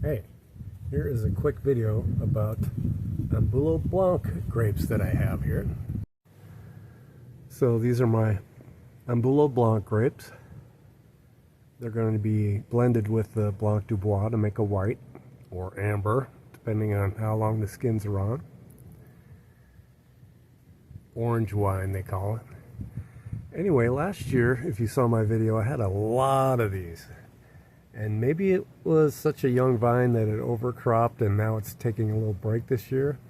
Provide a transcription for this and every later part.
Hey, here is a quick video about Ambulo Blanc grapes that I have here. So these are my Ambulo Blanc grapes. They're going to be blended with the Blanc du Bois to make a white or amber, depending on how long the skins are on. Orange wine, they call it. Anyway, last year, if you saw my video, I had a lot of these. And maybe it was such a young vine that it overcropped and now it's taking a little break this year.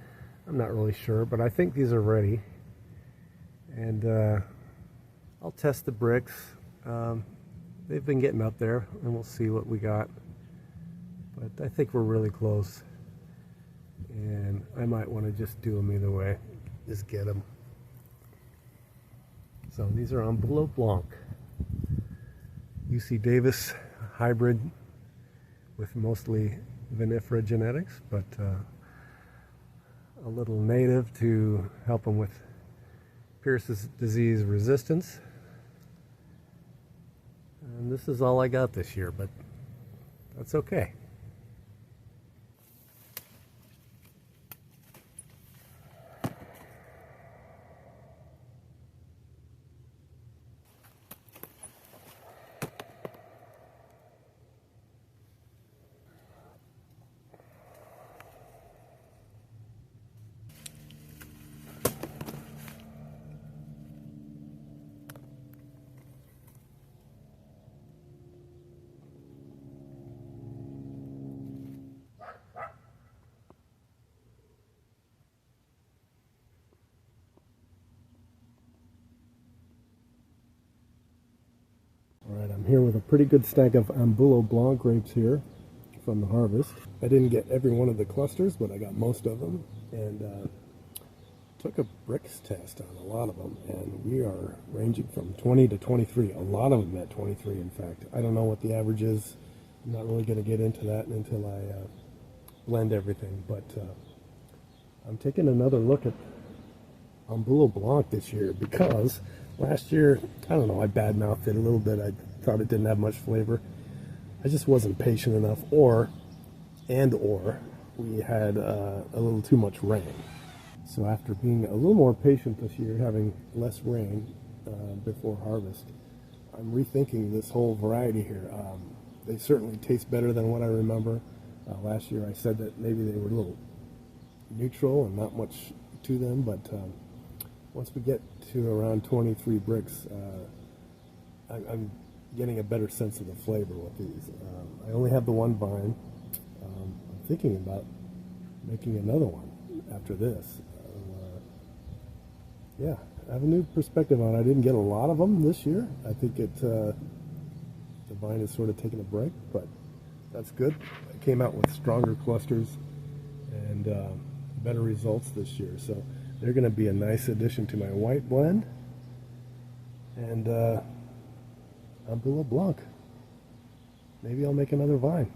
I'm not really sure, but I think these are ready. And I'll test the bricks. They've been getting up there and we'll see what we got. But I think we're really close. And I might want to just do them either way. Just get them. So these are Ambulo Blanc. UC Davis hybrid with mostly vinifera genetics, but a little native to help them with Pierce's disease resistance. And this is all I got this year, but that's okay. Alright, I'm here with a pretty good stack of Ambulo Blanc grapes here from the harvest. I didn't get every one of the clusters, but I got most of them, and took a bricks test on a lot of them, and we are ranging from 20 to 23. A lot of them at 23, in fact. I don't know what the average is. I'm not really going to get into that until I blend everything, but I'm taking another look at Ambulo Blanc this year because last year, I don't know, I badmouthed it a little bit. I thought it didn't have much flavor. I just wasn't patient enough, or we had a little too much rain. So after being a little more patient this year, having less rain before harvest, I'm rethinking this whole variety here. They certainly taste better than what I remember. Last year I said that maybe they were a little neutral and not much to them, but once we get to around 23 bricks, I'm getting a better sense of the flavor with these. I only have the one vine. I'm thinking about making another one after this. Yeah, I have a new perspective on it. I didn't get a lot of them this year. I think the vine is sort of taking a break, but that's good. I came out with stronger clusters and better results this year. So they're going to be a nice addition to my white blend. And Ambulo Blanc. Maybe I'll make another vine.